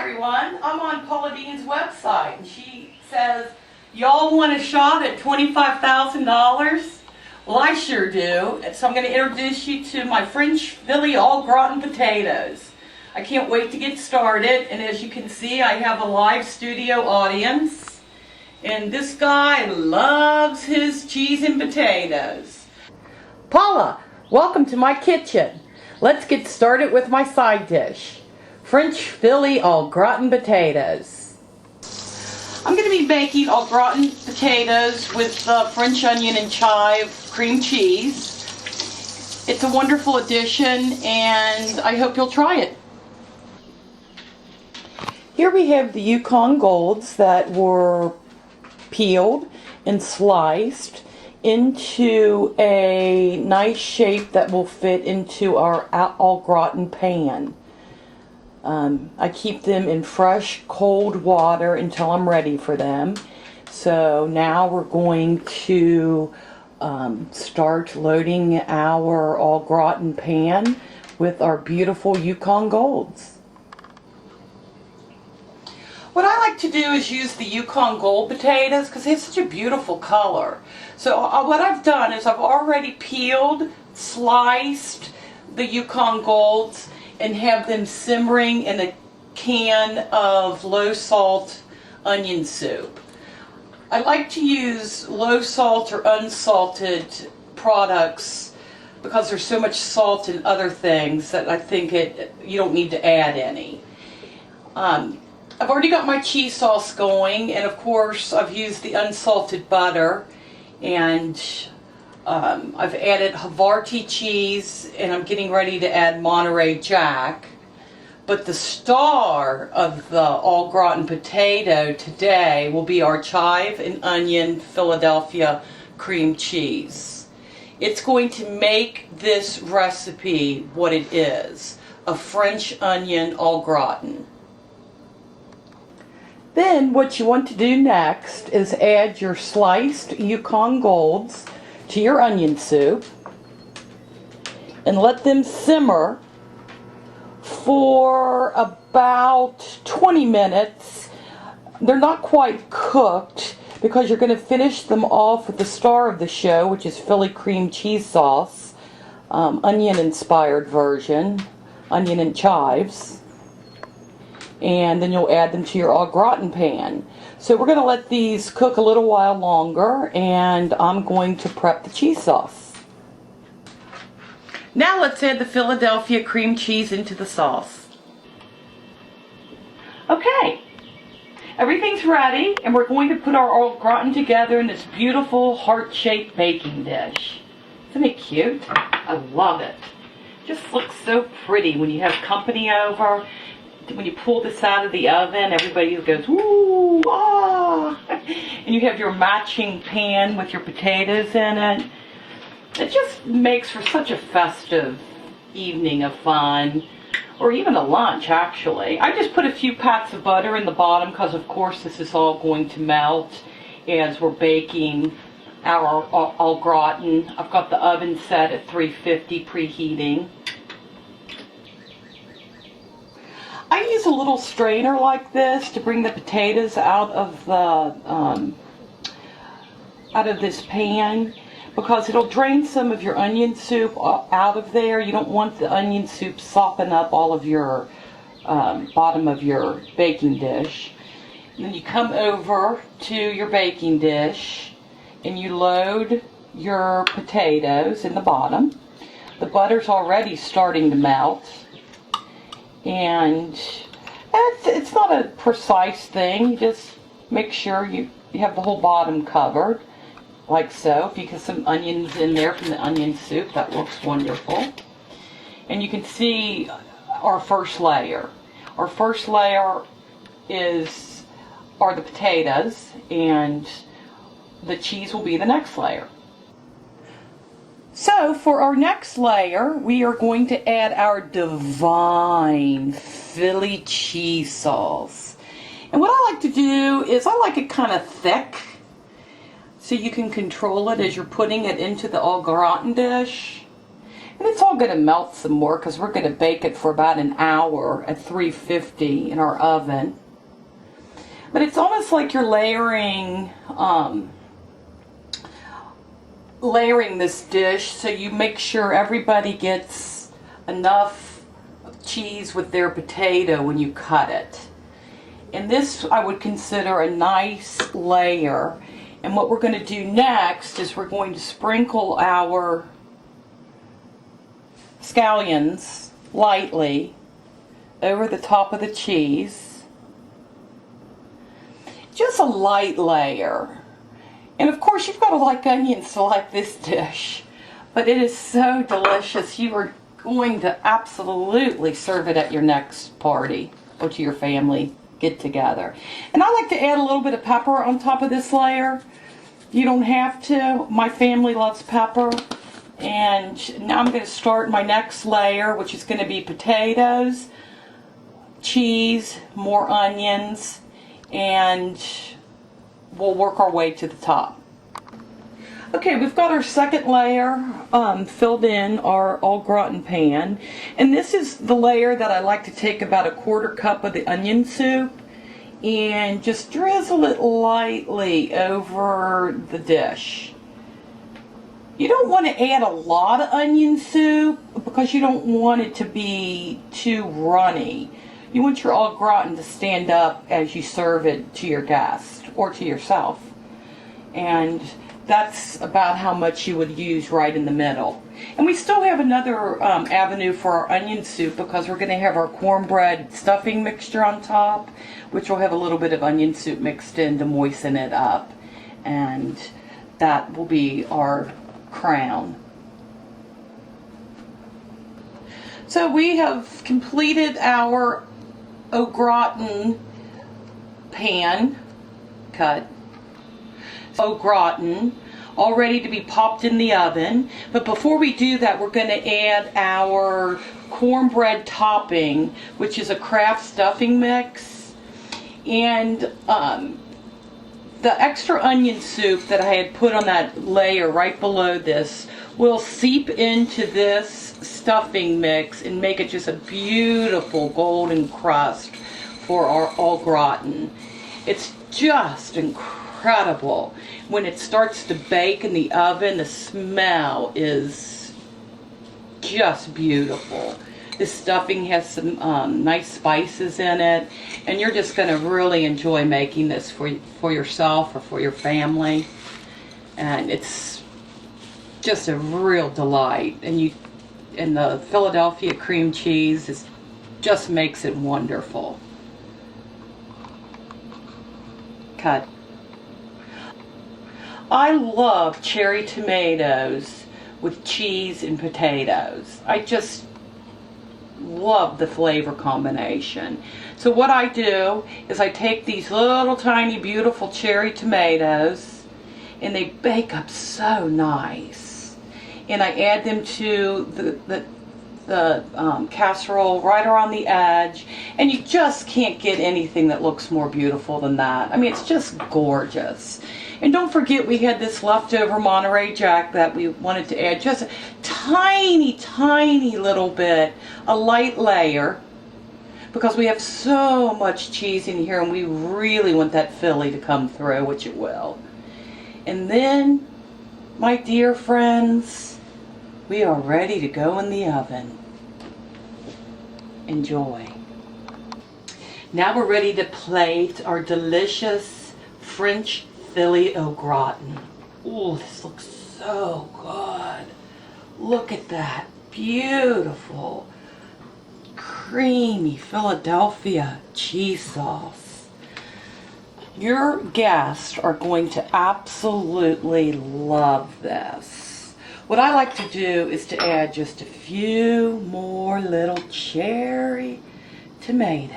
everyone. I'm on Paula Dean's website, and she says, y'all want a shot at $25,000? Well, I sure do. So I'm going to introduce you to my French Philly Au Gratin potatoes. I can't wait to get started, and as you can see, I have a live studio audience, and this guy loves his cheese and potatoes. Paula, welcome to my kitchen. Let's get started with my side dish. French Philly Au Gratin potatoes. I'm going to be baking au gratin potatoes with French onion and chive cream cheese. It's a wonderful addition, and I hope you'll try it. Here we have the Yukon Golds that were peeled and sliced into a nice shape that will fit into our au gratin pan. I keep them in fresh, cold water until I'm ready for them. So now we're going to start loading our au gratin pan with our beautiful Yukon Golds. What I like to do is use the Yukon Gold potatoes because they have such a beautiful color. So what I've done is I've already peeled, sliced the Yukon Golds, and have them simmering in a can of low salt onion soup. I like to use low salt or unsalted products because there's so much salt in other things that I think you don't need to add any. I've already got my cheese sauce going, and of course I've used the unsalted butter, and I've added Havarti cheese, and I'm getting ready to add Monterey Jack. But the star of the au gratin potato today will be our chive and onion Philadelphia cream cheese. It's going to make this recipe what it is, a French onion au gratin. Then what you want to do next is add your sliced Yukon Golds to your onion soup and let them simmer for about 20 minutes. They're not quite cooked because you're going to finish them off with the star of the show, which is Philly cream cheese sauce, onion inspired version, onion and chives. And then you'll add them to your au gratin pan. So we're going to let these cook a little while longer, and I'm going to prep the cheese sauce. Now let's add the Philadelphia cream cheese into the sauce. Okay, everything's ready, and we're going to put our au gratin together in this beautiful heart-shaped baking dish. Isn't it cute? I love it. Just looks so pretty when you have company over. When you pull this out of the oven, everybody goes, ooh, ah! And you have your matching pan with your potatoes in it. It just makes for such a festive evening of fun, or even a lunch, actually. I just put a few pats of butter in the bottom because, of course, this is all going to melt as we're baking our au gratin. I've got the oven set at 350 preheating. I use a little strainer like this to bring the potatoes out of this pan because it'll drain some of your onion soup out of there. You don't want the onion soup sopping up all of your bottom of your baking dish. And then you come over to your baking dish and you load your potatoes in the bottom. The butter's already starting to melt. And it's not a precise thing. You just make sure you have the whole bottom covered, like so. If you get some onions in there from the onion soup, that looks wonderful. And you can see our first layer. Our first layer are the potatoes, and the cheese will be the next layer. So for our next layer, we are going to add our divine Philly cheese sauce. And what I like to do is I like it kind of thick so you can control it as you're putting it into the au gratin dish. And it's all going to melt some more because we're going to bake it for about an hour at 350 in our oven. But it's almost like you're layering this dish, so you make sure everybody gets enough cheese with their potato when you cut it. And this I would consider a nice layer. And what we're going to do next is we're going to sprinkle our scallions lightly over the top of the cheese. Just a light layer. And of course you've got to like onions to like this dish. But it is so delicious. You are going to absolutely serve it at your next party or to your family get together. And I like to add a little bit of pepper on top of this layer. You don't have to. My family loves pepper. And now I'm going to start my next layer, which is going to be potatoes, cheese, more onions, and we'll work our way to the top. Okay, we've got our second layer filled in our au gratin pan. And this is the layer that I like to take about a 1/4 cup of the onion soup and just drizzle it lightly over the dish. You don't want to add a lot of onion soup because you don't want it to be too runny. You want your au gratin to stand up as you serve it to your guest or to yourself. And that's about how much you would use right in the middle. And we still have another avenue for our onion soup because we're going to have our cornbread stuffing mixture on top, which will have a little bit of onion soup mixed in to moisten it up. And that will be our crown. So we have completed our au gratin pan cut. Au gratin all ready to be popped in the oven. But before we do that, we're going to add our cornbread topping, which is a Kraft stuffing mix. And the extra onion soup that I had put on that layer right below this will seep into this stuffing mix and make it just a beautiful golden crust for our au gratin. It's just incredible. When it starts to bake in the oven, the smell is just beautiful. This stuffing has some nice spices in it, and you're just going to really enjoy making this for yourself or for your family. And it's just a real delight. And the Philadelphia cream cheese just makes it wonderful. Cut. I love cherry tomatoes with cheese and potatoes. I just love the flavor combination. So what I do is I take these little tiny beautiful cherry tomatoes and they bake up so nice, and I add them to the casserole right around the edge, and you just can't get anything that looks more beautiful than that. I mean, it's just gorgeous. And don't forget, we had this leftover Monterey Jack that we wanted to add just a tiny, tiny little bit, a light layer, because we have so much cheese in here and we really want that Philly to come through, which it will. And then, my dear friends, we are ready to go in the oven. Enjoy. Now we're ready to plate our delicious French Philly Au Gratin. Oh, this looks so good. Look at that. Beautiful, creamy Philadelphia cheese sauce. Your guests are going to absolutely love this. What I like to do is to add just a few more little cherry tomatoes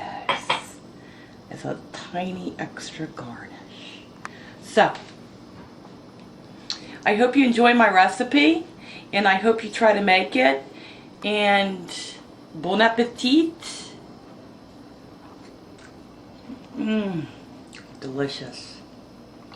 as a tiny extra garnish. So, I hope you enjoy my recipe, and I hope you try to make it, and bon appetit. Delicious.